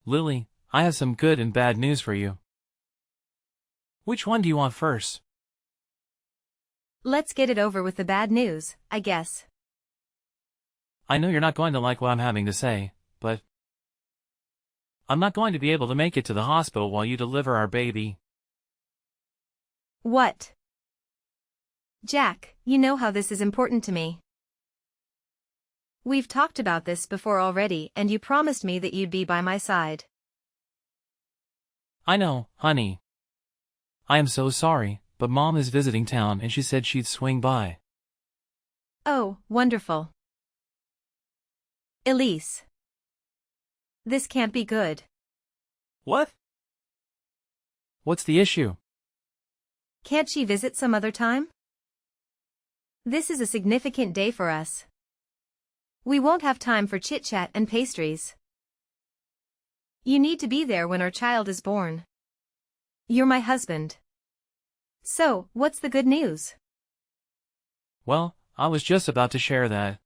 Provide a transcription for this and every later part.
Lily, I have some good and bad news for you. Which one do you want first? Let's get it over with the bad news, I guess. I know you're not going to like what I'm having to say, but I'm not going to be able to make it to the hospital while you deliver our baby. What? Jack, you know how this is important to me. We've talked about this before already, and you promised me that you'd be by my side. I know, honey. I am so sorry, but Mom is visiting town and she said she'd swing by. Oh, wonderful. Elise. This can't be good. What? What's the issue? Can't she visit some other time? This is a significant day for us. We won't have time for chit-chat and pastries. You need to be there when our child is born. You're my husband. So, what's the good news? Well, I was just about to share that.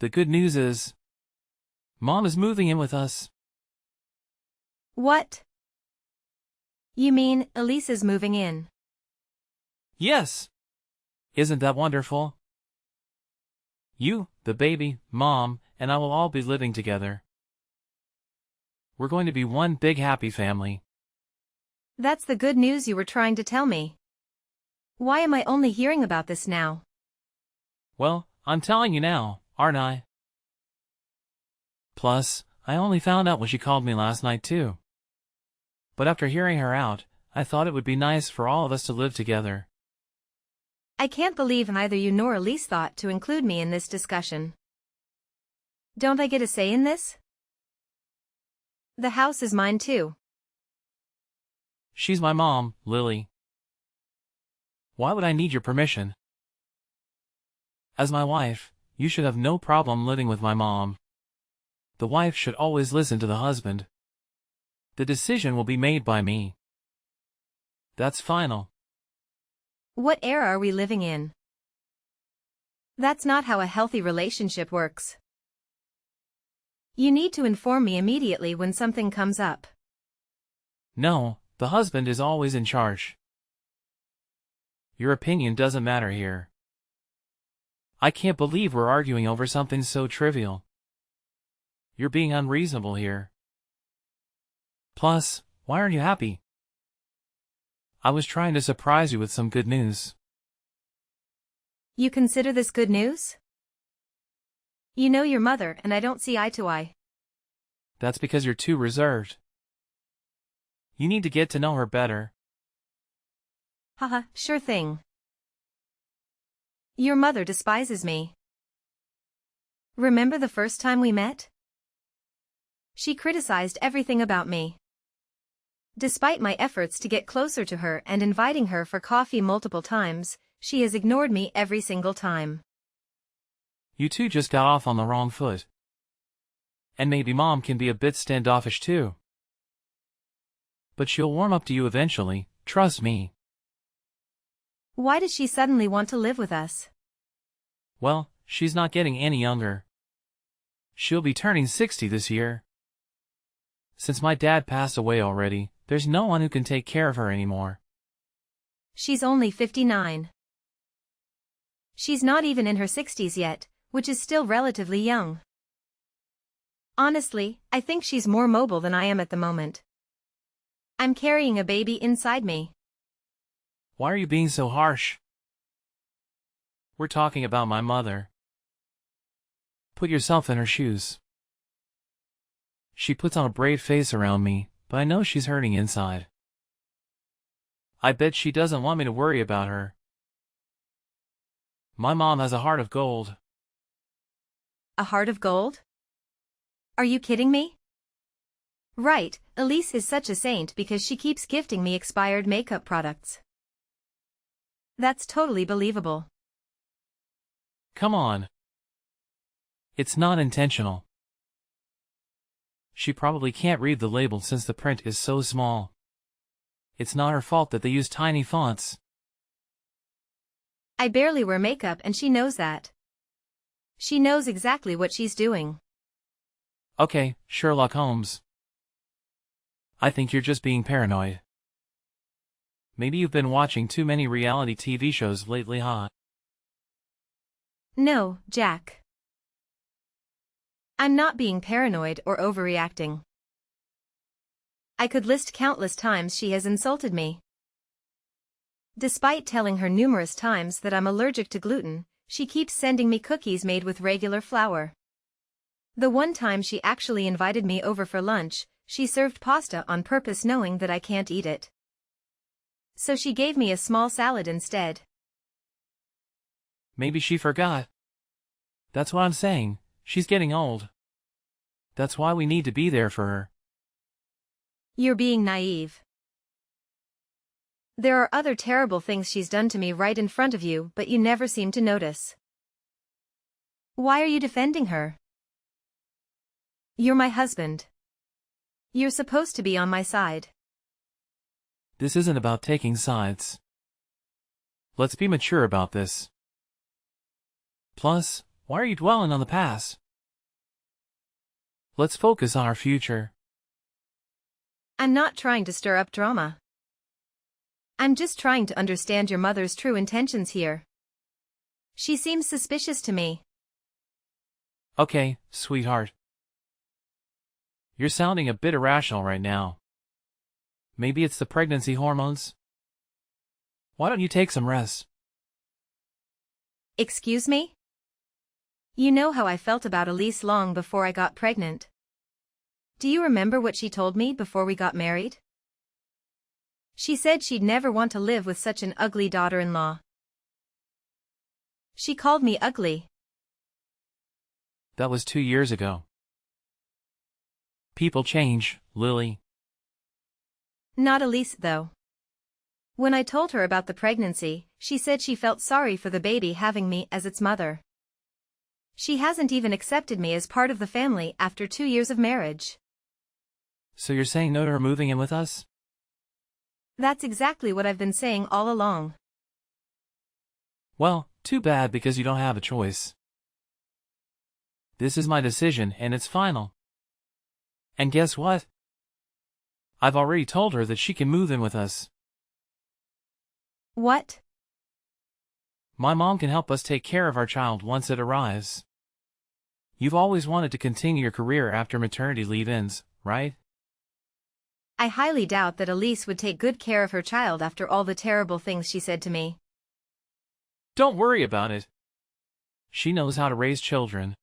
The good news is, Mom is moving in with us. What? You mean, Elise is moving in? Yes! Isn't that wonderful? You, the baby, Mom, and I will all be living together. We're going to be one big happy family. That's the good news you were trying to tell me. Why am I only hearing about this now? Well, I'm telling you now, aren't I? Plus, I only found out when she called me last night too. But after hearing her out, I thought it would be nice for all of us to live together. I can't believe neither you nor Elise thought to include me in this discussion. Don't I get a say in this? The house is mine too. She's my mom, Lily. Why would I need your permission? As my wife, you should have no problem living with my mom. The wife should always listen to the husband. The decision will be made by me. That's final. What era are we living in? That's not how a healthy relationship works. You need to inform me immediately when something comes up. No, the husband is always in charge. Your opinion doesn't matter here. I can't believe we're arguing over something so trivial. You're being unreasonable here. Plus, why aren't you happy? I was trying to surprise you with some good news. You consider this good news? You know your mother and I don't see eye to eye. That's because you're too reserved. You need to get to know her better. Haha, sure thing. Your mother despises me. Remember the first time we met? She criticized everything about me. Despite my efforts to get closer to her and inviting her for coffee multiple times, she has ignored me every single time. You two just got off on the wrong foot. And maybe Mom can be a bit standoffish too. But she'll warm up to you eventually, trust me. Why does she suddenly want to live with us? Well, she's not getting any younger. She'll be turning 60 this year. Since my dad passed away already, there's no one who can take care of her anymore. She's only 59. She's not even in her 60s yet, which is still relatively young. Honestly, I think she's more mobile than I am at the moment. I'm carrying a baby inside me. Why are you being so harsh? We're talking about my mother. Put yourself in her shoes. She puts on a brave face around me, but I know she's hurting inside. I bet she doesn't want me to worry about her. My mom has a heart of gold. A heart of gold? Are you kidding me? Right, Elise is such a saint because she keeps gifting me expired makeup products. That's totally believable. Come on. It's not intentional. She probably can't read the label since the print is so small. It's not her fault that they use tiny fonts. I barely wear makeup and she knows that. She knows exactly what she's doing. Okay, Sherlock Holmes. I think you're just being paranoid. Maybe you've been watching too many reality TV shows lately, huh? No, Jack. I'm not being paranoid or overreacting. I could list countless times she has insulted me. Despite telling her numerous times that I'm allergic to gluten, she keeps sending me cookies made with regular flour. The one time she actually invited me over for lunch, she served pasta on purpose knowing that I can't eat it. So she gave me a small salad instead. Maybe she forgot. That's what I'm saying, she's getting old. That's why we need to be there for her. You're being naive. There are other terrible things she's done to me right in front of you, but you never seem to notice. Why are you defending her? You're my husband. You're supposed to be on my side. This isn't about taking sides. Let's be mature about this. Plus, why are you dwelling on the past? Let's focus on our future. I'm not trying to stir up drama. I'm just trying to understand your mother's true intentions here. She seems suspicious to me. Okay, sweetheart. You're sounding a bit irrational right now. Maybe it's the pregnancy hormones? Why don't you take some rest? Excuse me? You know how I felt about Elise long before I got pregnant. Do you remember what she told me before we got married? She said she'd never want to live with such an ugly daughter-in-law. She called me ugly. That was 2 years ago. People change, Lily. Not Elise, though. When I told her about the pregnancy, she said she felt sorry for the baby having me as its mother. She hasn't even accepted me as part of the family after 2 years of marriage. So you're saying no to her moving in with us? That's exactly what I've been saying all along. Well, too bad because you don't have a choice. This is my decision and it's final. And guess what? I've already told her that she can move in with us. What? My mom can help us take care of our child once it arrives. You've always wanted to continue your career after maternity leave ends, right? I highly doubt that Elise would take good care of her child after all the terrible things she said to me. Don't worry about it. She knows how to raise children.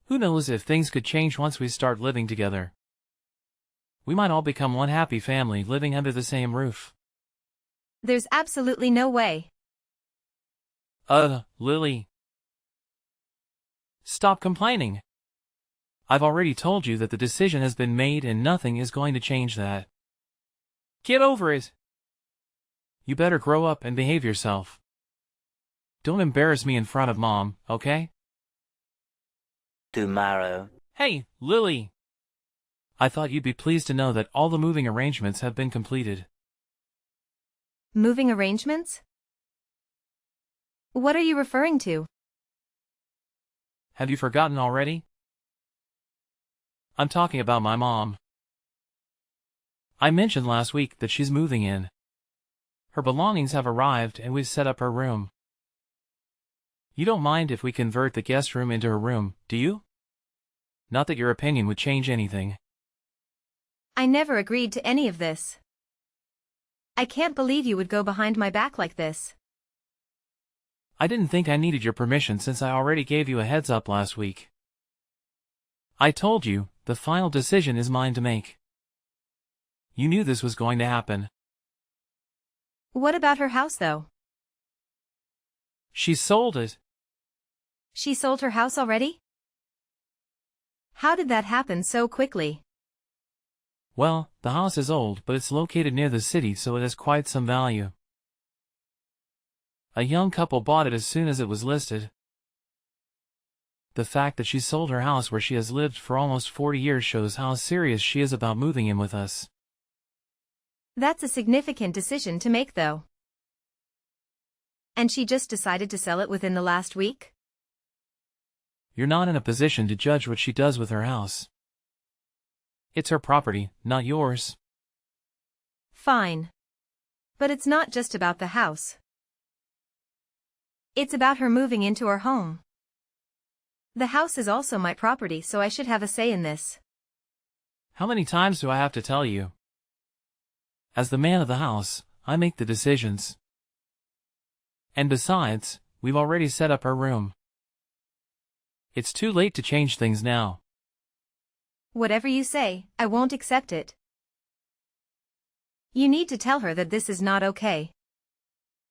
Who knows if things could change once we start living together. We might all become one happy family living under the same roof. There's absolutely no way. Lily. Stop complaining. I've already told you that the decision has been made and nothing is going to change that. Get over it. You better grow up and behave yourself. Don't embarrass me in front of Mom, okay? Tomorrow. Hey, Lily. I thought you'd be pleased to know that all the moving arrangements have been completed. Moving arrangements? What are you referring to? Have you forgotten already? I'm talking about my mom. I mentioned last week that she's moving in. Her belongings have arrived and we've set up her room. You don't mind if we convert the guest room into her room, do you? Not that your opinion would change anything. I never agreed to any of this. I can't believe you would go behind my back like this. I didn't think I needed your permission since I already gave you a heads up last week. I told you, the final decision is mine to make. You knew this was going to happen. What about her house, though? She sold it. She sold her house already? How did that happen so quickly? Well, the house is old, but it's located near the city, so it has quite some value. A young couple bought it as soon as it was listed. The fact that she sold her house where she has lived for almost 40 years shows how serious she is about moving in with us. That's a significant decision to make, though. And she just decided to sell it within the last week? You're not in a position to judge what she does with her house. It's her property, not yours. Fine. But it's not just about the house. It's about her moving into our home. The house is also my property, so I should have a say in this. How many times do I have to tell you? As the man of the house, I make the decisions. And besides, we've already set up her room. It's too late to change things now. Whatever you say, I won't accept it. You need to tell her that this is not okay.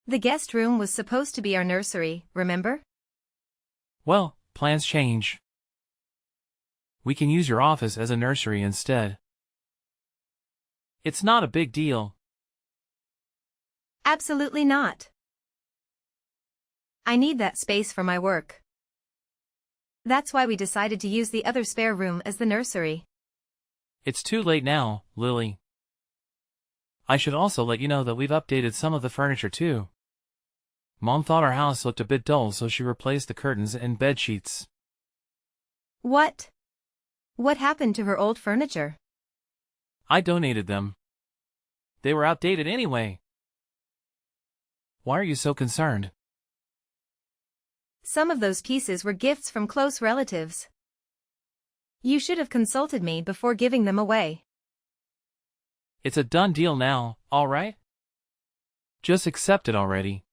The guest room was supposed to be our nursery, remember? Well, plans change. We can use your office as a nursery instead. It's not a big deal. Absolutely not. I need that space for my work. That's why we decided to use the other spare room as the nursery. It's too late now, Lily. I should also let you know that we've updated some of the furniture too. Mom thought our house looked a bit dull, so she replaced the curtains and bed sheets. What? What happened to her old furniture? I donated them. They were outdated anyway. Why are you so concerned? Some of those pieces were gifts from close relatives. You should have consulted me before giving them away. It's a done deal now, all right? Just accept it already.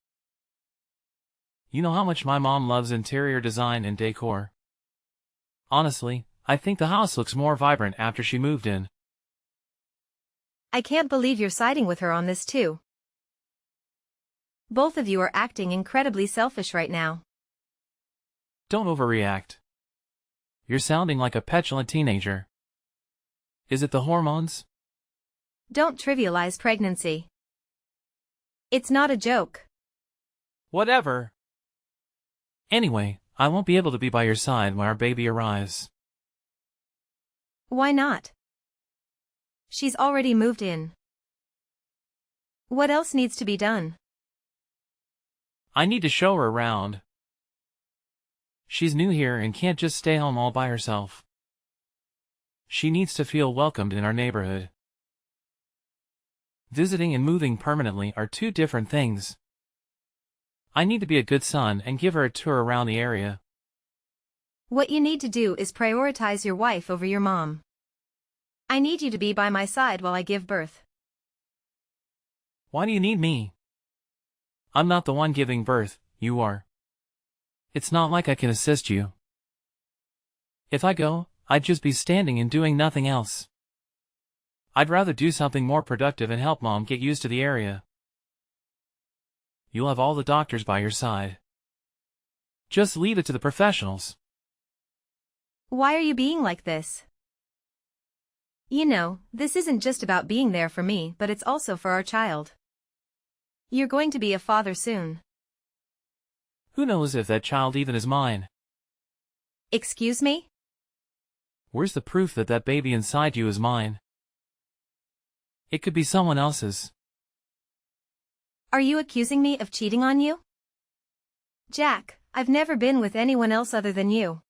You know how much my mom loves interior design and decor. Honestly, I think the house looks more vibrant after she moved in. I can't believe you're siding with her on this too. Both of you are acting incredibly selfish right now. Don't overreact. You're sounding like a petulant teenager. Is it the hormones? Don't trivialize pregnancy. It's not a joke. Whatever. Anyway, I won't be able to be by your side when our baby arrives. Why not? She's already moved in. What else needs to be done? I need to show her around. She's new here and can't just stay home all by herself. She needs to feel welcomed in our neighborhood. Visiting and moving permanently are two different things. I need to be a good son and give her a tour around the area. What you need to do is prioritize your wife over your mom. I need you to be by my side while I give birth. Why do you need me? I'm not the one giving birth, you are. It's not like I can assist you. If I go, I'd just be standing and doing nothing else. I'd rather do something more productive and help Mom get used to the area. You'll have all the doctors by your side. Just leave it to the professionals. Why are you being like this? You know, this isn't just about being there for me, but it's also for our child. You're going to be a father soon. Who knows if that child even is mine? Excuse me? Where's the proof that that baby inside you is mine? It could be someone else's. Are you accusing me of cheating on you? Jack, I've never been with anyone else other than you.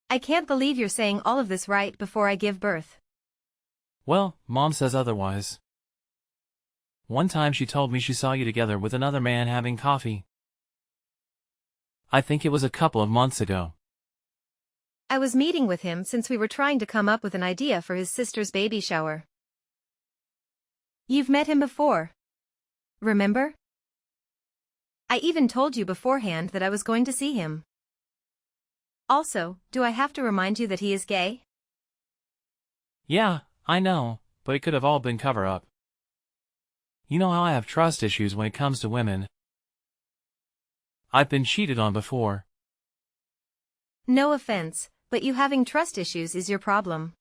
I can't believe you're saying all of this right before I give birth. Well, Mom says otherwise. One time she told me she saw you together with another man having coffee. I think it was a couple of months ago. I was meeting with him since we were trying to come up with an idea for his sister's baby shower. You've met him before. Remember? I even told you beforehand that I was going to see him. Also, do I have to remind you that he is gay? Yeah, I know, but it could have all been cover-up. You know how I have trust issues when it comes to women. I've been cheated on before. No offense, but you having trust issues is your problem.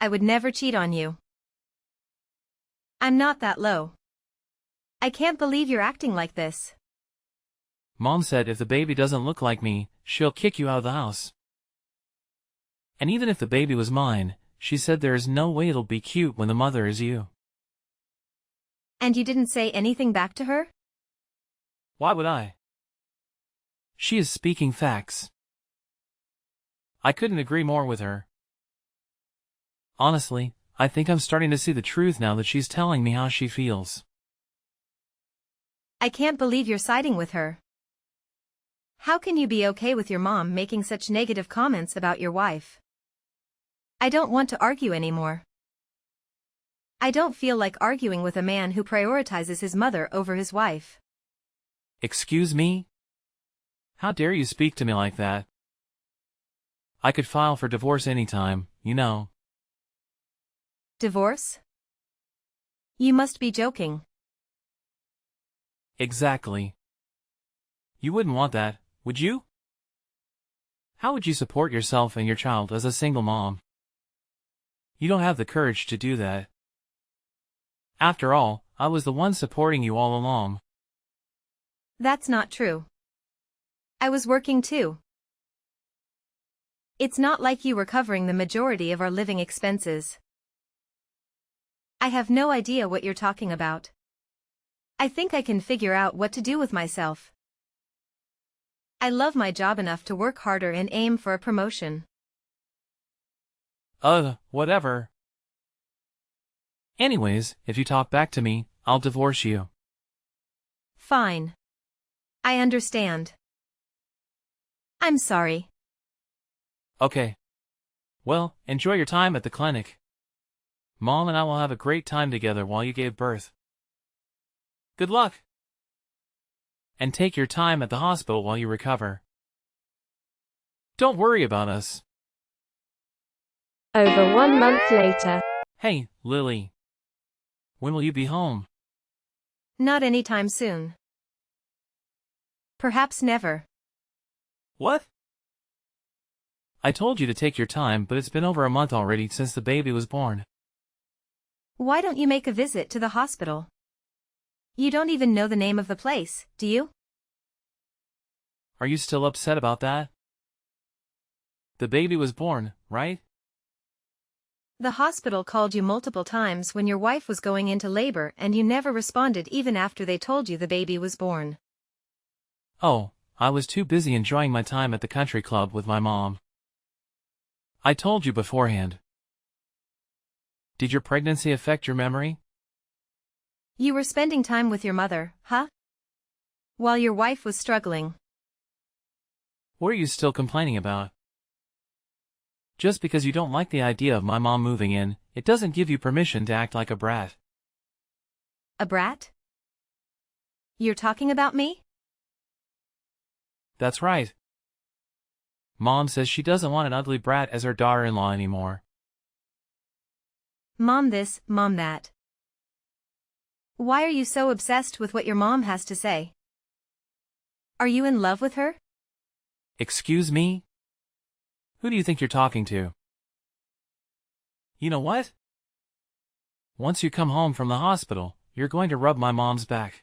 I would never cheat on you. I'm not that low. I can't believe you're acting like this. Mom said if the baby doesn't look like me, she'll kick you out of the house. And even if the baby was mine, she said there is no way it'll be cute when the mother is you. And you didn't say anything back to her? Why would I? She is speaking facts. I couldn't agree more with her. Honestly, I think I'm starting to see the truth now that she's telling me how she feels. I can't believe you're siding with her. How can you be okay with your mom making such negative comments about your wife? I don't want to argue anymore. I don't feel like arguing with a man who prioritizes his mother over his wife. Excuse me? How dare you speak to me like that? I could file for divorce anytime, you know. Divorce? You must be joking. Exactly. You wouldn't want that, would you? How would you support yourself and your child as a single mom? You don't have the courage to do that. After all, I was the one supporting you all along. That's not true. I was working too. It's not like you were covering the majority of our living expenses. I have no idea what you're talking about. I think I can figure out what to do with myself. I love my job enough to work harder and aim for a promotion. Whatever. Anyways, if you talk back to me, I'll divorce you. Fine. I understand. I'm sorry. Okay. Well, enjoy your time at the clinic. Mom and I will have a great time together while you gave birth. Good luck. And take your time at the hospital while you recover. Don't worry about us. Over 1 month later. Hey, Lily. When will you be home? Not anytime soon. Perhaps never. What? I told you to take your time, but it's been over a month already since the baby was born. Why don't you make a visit to the hospital? You don't even know the name of the place, do you? Are you still upset about that? The baby was born, right? The hospital called you multiple times when your wife was going into labor and you never responded even after they told you the baby was born. Oh, I was too busy enjoying my time at the country club with my mom. I told you beforehand. Did your pregnancy affect your memory? You were spending time with your mother, huh? While your wife was struggling. What are you still complaining about? Just because you don't like the idea of my mom moving in, it doesn't give you permission to act like a brat. A brat? You're talking about me? That's right. Mom says she doesn't want an ugly brat as her daughter-in-law anymore. Mom this, mom that. Why are you so obsessed with what your mom has to say? Are you in love with her? Excuse me? Who do you think you're talking to? You know what? Once you come home from the hospital, you're going to rub my mom's back.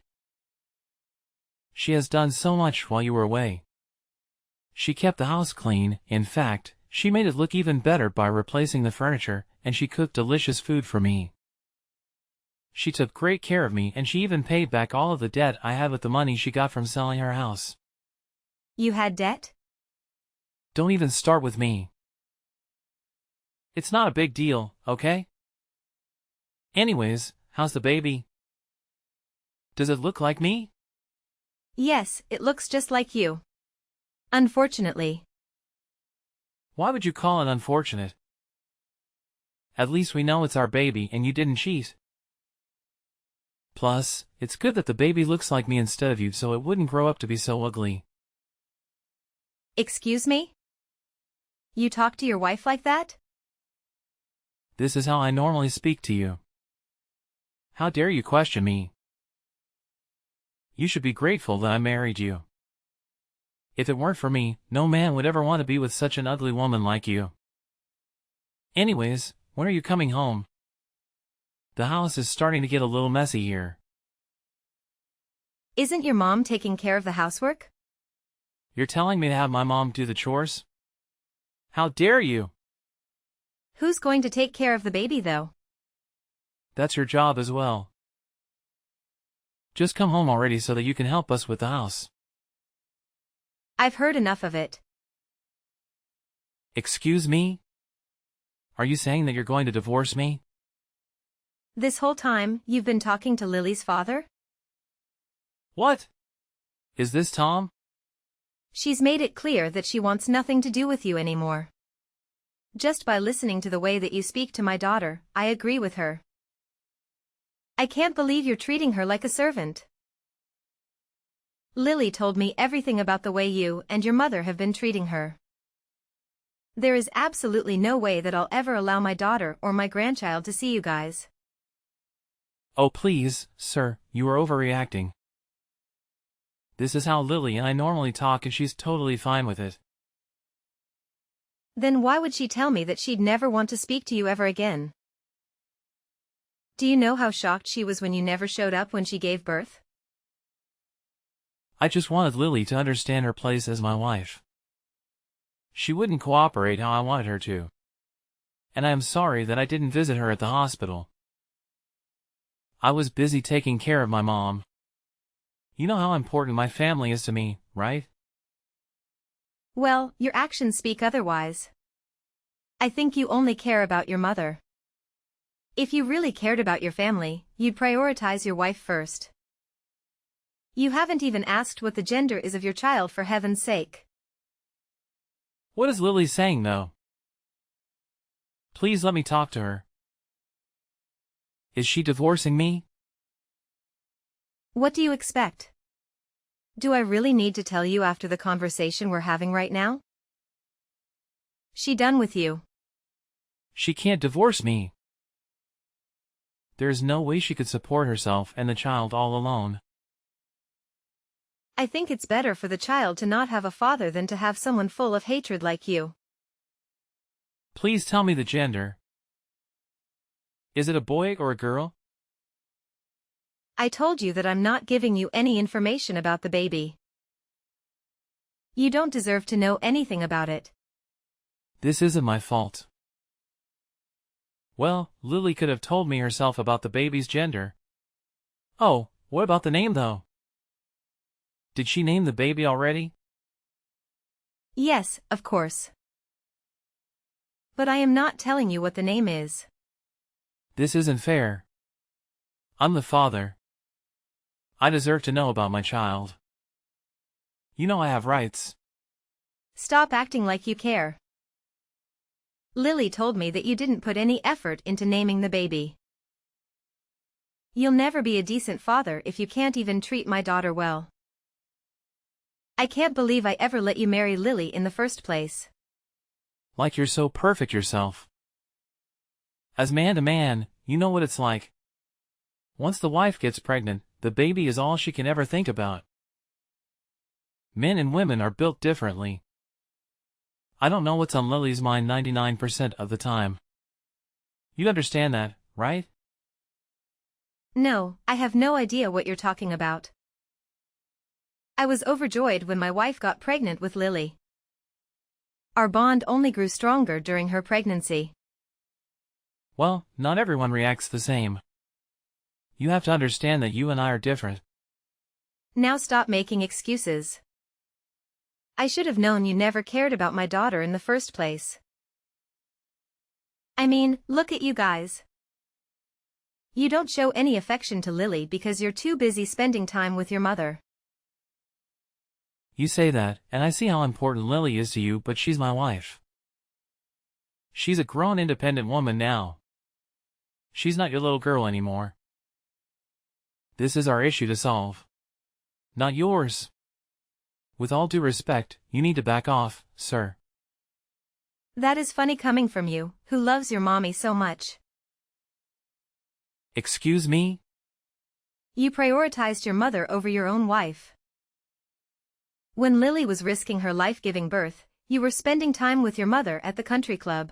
She has done so much while you were away. She kept the house clean. In fact, she made it look even better by replacing the furniture, and she cooked delicious food for me. She took great care of me, and she even paid back all of the debt I had with the money she got from selling her house. You had debt? Don't even start with me. It's not a big deal, okay? Anyways, how's the baby? Does it look like me? Yes, it looks just like you. Unfortunately. Why would you call it unfortunate? At least we know it's our baby and you didn't cheat. Plus, it's good that the baby looks like me instead of you so it wouldn't grow up to be so ugly. Excuse me? You talk to your wife like that? This is how I normally speak to you. How dare you question me? You should be grateful that I married you. If it weren't for me, no man would ever want to be with such an ugly woman like you. Anyways, when are you coming home? The house is starting to get a little messy here. Isn't your mom taking care of the housework? You're telling me to have my mom do the chores? How dare you? Who's going to take care of the baby though? That's your job as well. Just come home already so that you can help us with the house. I've heard enough of it. Excuse me? Are you saying that you're going to divorce me? This whole time, you've been talking to Lily's father? What? Is this Tom? She's made it clear that she wants nothing to do with you anymore. Just by listening to the way that you speak to my daughter, I agree with her. I can't believe you're treating her like a servant. Lily told me everything about the way you and your mother have been treating her. There is absolutely no way that I'll ever allow my daughter or my grandchild to see you guys. Oh please, sir, you are overreacting. This is how Lily and I normally talk and she's totally fine with it. Then why would she tell me that she'd never want to speak to you ever again? Do you know how shocked she was when you never showed up when she gave birth? I just wanted Lily to understand her place as my wife. She wouldn't cooperate how I wanted her to. And I am sorry that I didn't visit her at the hospital. I was busy taking care of my mom. You know how important my family is to me, right? Well, your actions speak otherwise. I think you only care about your mother. If you really cared about your family, you'd prioritize your wife first. You haven't even asked what the gender is of your child, for heaven's sake. What is Lily saying though? Please let me talk to her. Is she divorcing me? What do you expect? Do I really need to tell you after the conversation we're having right now? She done with you. She can't divorce me. There is no way she could support herself and the child all alone. I think it's better for the child to not have a father than to have someone full of hatred like you. Please tell me the gender. Is it a boy or a girl? I told you that I'm not giving you any information about the baby. You don't deserve to know anything about it. This isn't my fault. Well, Lily could have told me herself about the baby's gender. Oh, what about the name though? Did she name the baby already? Yes, of course. But I am not telling you what the name is. This isn't fair. I'm the father. I deserve to know about my child. You know I have rights. Stop acting like you care. Lily told me that you didn't put any effort into naming the baby. You'll never be a decent father if you can't even treat my daughter well. I can't believe I ever let you marry Lily in the first place. Like you're so perfect yourself. As man to man, you know what it's like. Once the wife gets pregnant, the baby is all she can ever think about. Men and women are built differently. I don't know what's on Lily's mind 99% of the time. You understand that, right? No, I have no idea what you're talking about. I was overjoyed when my wife got pregnant with Lily. Our bond only grew stronger during her pregnancy. Well, not everyone reacts the same. You have to understand that you and I are different. Now stop making excuses. I should have known you never cared about my daughter in the first place. I mean, look at you guys. You don't show any affection to Lily because you're too busy spending time with your mother. You say that, and I see how important Lily is to you, but she's my wife. She's a grown independent woman now. She's not your little girl anymore. This is our issue to solve. Not yours. With all due respect, you need to back off, sir. That is funny coming from you, who loves your mommy so much. Excuse me? You prioritized your mother over your own wife. When Lily was risking her life giving birth, you were spending time with your mother at the country club.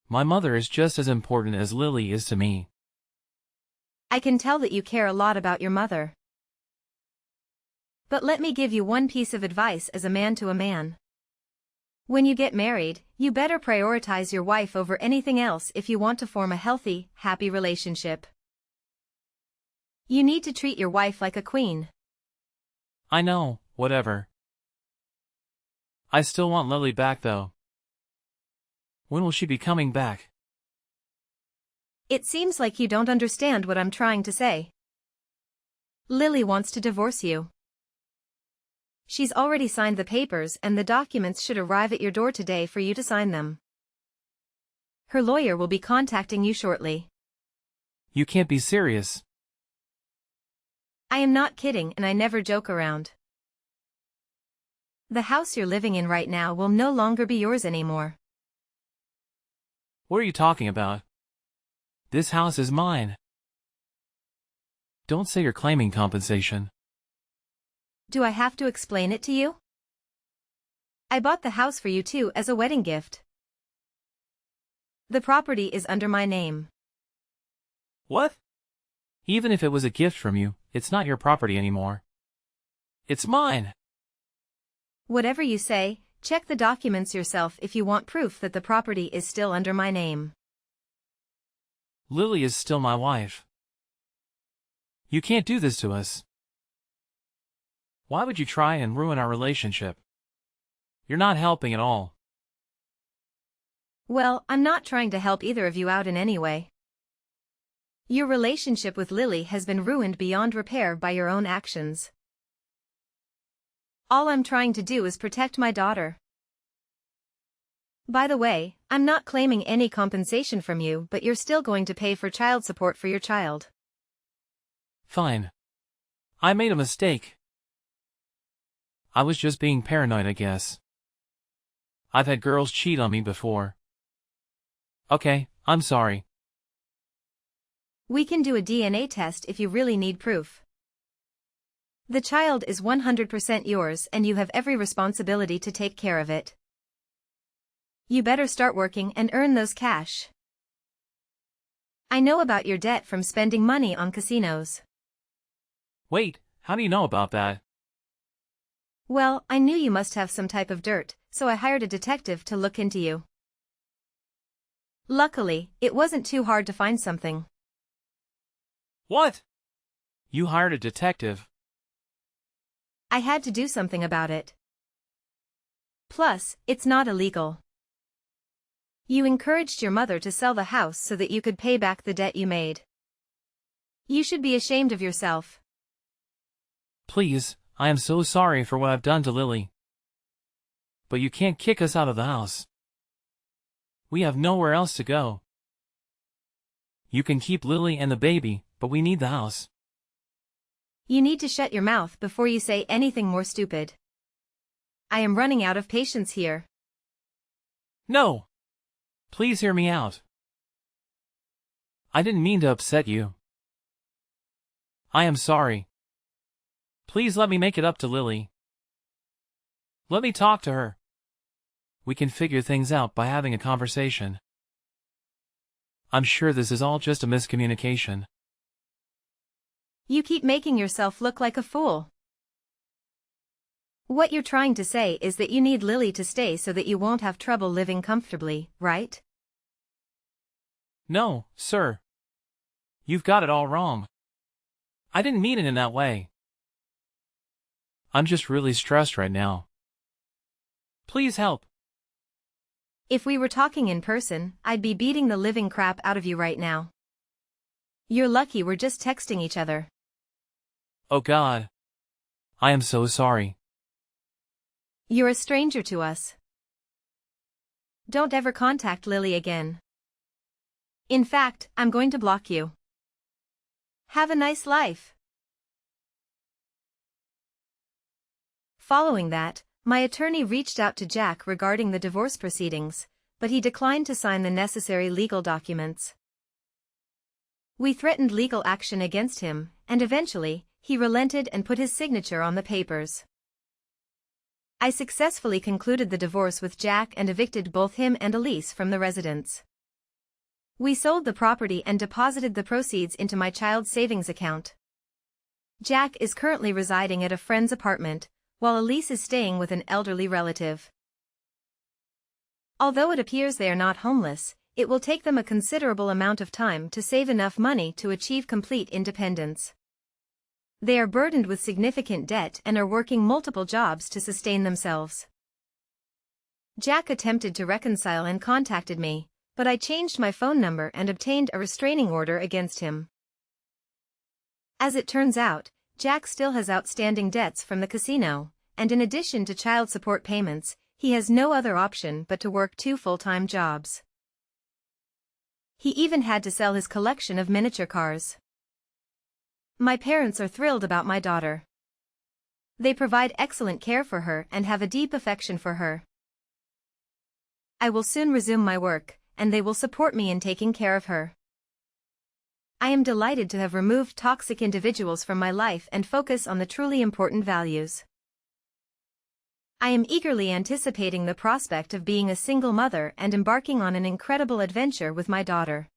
My mother is just as important as Lily is to me. I can tell that you care a lot about your mother. But let me give you one piece of advice as a man to a man. When you get married, you better prioritize your wife over anything else if you want to form a healthy, happy relationship. You need to treat your wife like a queen. I know, whatever. I still want Lily back though. When will she be coming back? It seems like you don't understand what I'm trying to say. Lily wants to divorce you. She's already signed the papers and the documents should arrive at your door today for you to sign them. Her lawyer will be contacting you shortly. You can't be serious. I am not kidding and I never joke around. The house you're living in right now will no longer be yours anymore. What are you talking about? This house is mine. Don't say you're claiming compensation. Do I have to explain it to you? I bought the house for you too as a wedding gift. The property is under my name. What? Even if it was a gift from you, it's not your property anymore. It's mine. Whatever you say, check the documents yourself if you want proof that the property is still under my name. Lily is still my wife. You can't do this to us. Why would you try and ruin our relationship? You're not helping at all. Well, I'm not trying to help either of you out in any way. Your relationship with Lily has been ruined beyond repair by your own actions. All I'm trying to do is protect my daughter. By the way, I'm not claiming any compensation from you, but you're still going to pay for child support for your child. Fine. I made a mistake. I was just being paranoid, I guess. I've had girls cheat on me before. Okay, I'm sorry. We can do a DNA test if you really need proof. The child is 100% yours and you have every responsibility to take care of it. You better start working and earn those cash. I know about your debt from spending money on casinos. Wait, how do you know about that? Well, I knew you must have some type of dirt, so I hired a detective to look into you. Luckily, it wasn't too hard to find something. What? You hired a detective? I had to do something about it. Plus, it's not illegal. You encouraged your mother to sell the house so that you could pay back the debt you made. You should be ashamed of yourself. Please, I am so sorry for what I've done to Lily. But you can't kick us out of the house. We have nowhere else to go. You can keep Lily and the baby, but we need the house. You need to shut your mouth before you say anything more stupid. I am running out of patience here. No! Please hear me out. I didn't mean to upset you. I am sorry. Please let me make it up to Lily. Let me talk to her. We can figure things out by having a conversation. I'm sure this is all just a miscommunication. You keep making yourself look like a fool. What you're trying to say is that you need Lily to stay so that you won't have trouble living comfortably, right? No, sir. You've got it all wrong. I didn't mean it in that way. I'm just really stressed right now. Please help. If we were talking in person, I'd be beating the living crap out of you right now. You're lucky we're just texting each other. Oh God. I am so sorry. You're a stranger to us. Don't ever contact Lily again. In fact, I'm going to block you. Have a nice life. Following that, my attorney reached out to Jack regarding the divorce proceedings, but he declined to sign the necessary legal documents. We threatened legal action against him, and eventually, he relented and put his signature on the papers. I successfully concluded the divorce with Jack and evicted both him and Elise from the residence. We sold the property and deposited the proceeds into my child's savings account. Jack is currently residing at a friend's apartment, while Elise is staying with an elderly relative. Although it appears they are not homeless, it will take them a considerable amount of time to save enough money to achieve complete independence. They are burdened with significant debt and are working multiple jobs to sustain themselves. Jack attempted to reconcile and contacted me, but I changed my phone number and obtained a restraining order against him. As it turns out, Jack still has outstanding debts from the casino, and in addition to child support payments, he has no other option but to work 2 full-time jobs. He even had to sell his collection of miniature cars. My parents are thrilled about my daughter. They provide excellent care for her and have a deep affection for her. I will soon resume my work, and they will support me in taking care of her. I am delighted to have removed toxic individuals from my life and focus on the truly important values. I am eagerly anticipating the prospect of being a single mother and embarking on an incredible adventure with my daughter.